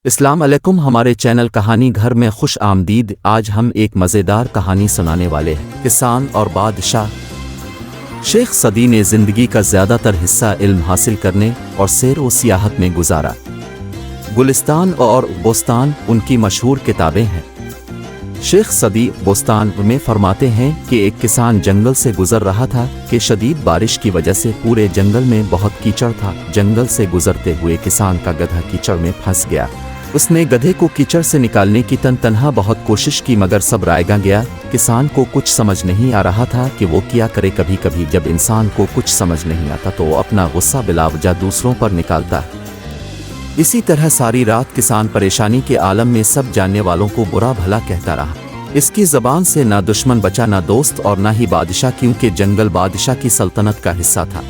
السلام علیکم، ہمارے چینل کہانی گھر میں خوش آمدید۔ آج ہم ایک مزیدار کہانی سنانے والے ہیں، کسان اور بادشاہ۔ شیخ سعدی نے زندگی کا زیادہ تر حصہ علم حاصل کرنے اور سیر و سیاحت میں گزارا۔ گلستان اور بوستان ان کی مشہور کتابیں ہیں۔ شیخ سعدی بوستان میں فرماتے ہیں کہ ایک کسان جنگل سے گزر رہا تھا کہ شدید بارش کی وجہ سے پورے جنگل میں بہت کیچڑ تھا۔ جنگل سے گزرتے ہوئے کسان کا گدھا کیچڑ میں پھنس گیا۔ اس نے گدھے کو کیچڑ سے نکالنے کی تنہا بہت کوشش کی، مگر سب رائیگاں گیا۔ کسان کو کچھ سمجھ نہیں آ رہا تھا کہ وہ کیا کرے۔ کبھی کبھی جب انسان کو کچھ سمجھ نہیں آتا تو وہ اپنا غصہ بلا وجہ دوسروں پر نکالتا ہے۔ اسی طرح ساری رات کسان پریشانی کے عالم میں سب جاننے والوں کو برا بھلا کہتا رہا۔ اس کی زبان سے نہ دشمن بچا، نہ دوست اور نہ ہی بادشاہ، کیونکہ جنگل بادشاہ کی سلطنت کا حصہ تھا۔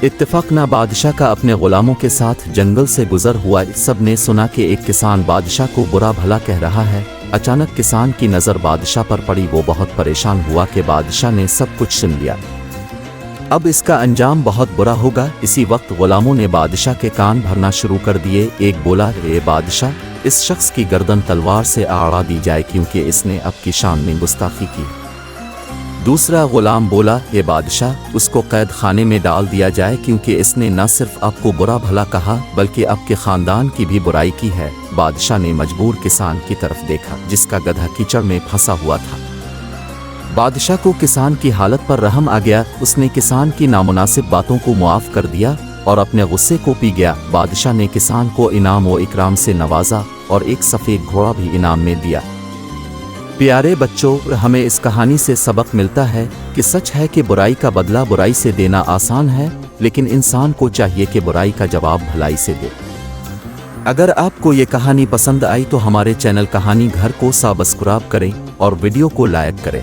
اتفاق نہ بادشاہ کا اپنے غلاموں کے ساتھ جنگل سے گزر ہوا۔ سب نے سنا کہ ایک کسان بادشاہ کو برا بھلا کہہ رہا ہے۔ اچانک کسان کی نظر بادشاہ پر پڑی۔ وہ بہت پریشان ہوا کہ بادشاہ نے سب کچھ سن لیا، اب اس کا انجام بہت برا ہوگا۔ اسی وقت غلاموں نے بادشاہ کے کان بھرنا شروع کر دیے۔ ایک بولا، اے بادشاہ، اس شخص کی گردن تلوار سے اڑا دی جائے کیونکہ اس نے آپ کی شان میں گستاخی کی۔ دوسرا غلام بولا، اے بادشاہ، اس کو قید خانے میں ڈال دیا جائے کیونکہ اس نے نہ صرف آپ کو برا بھلا کہا بلکہ آپ کے خاندان کی بھی برائی کی ہے۔ بادشاہ نے مجبور کسان کی طرف دیکھا جس کا گدھا کیچڑ میں پھنسا ہوا تھا۔ بادشاہ کو کسان کی حالت پر رحم آ گیا۔ اس نے کسان کی نامناسب باتوں کو معاف کر دیا اور اپنے غصے کو پی گیا۔ بادشاہ نے کسان کو انعام و اکرام سے نوازا اور ایک سفید گھوڑا بھی انعام میں دیا۔ پیارے بچوں، ہمیں اس کہانی سے سبق ملتا ہے کہ سچ ہے کہ برائی کا بدلہ برائی سے دینا آسان ہے، لیکن انسان کو چاہیے کہ برائی کا جواب بھلائی سے دے۔ اگر آپ کو یہ کہانی پسند آئی تو ہمارے چینل کہانی گھر کو سبسکرائب کریں اور ویڈیو کو لائک کریں۔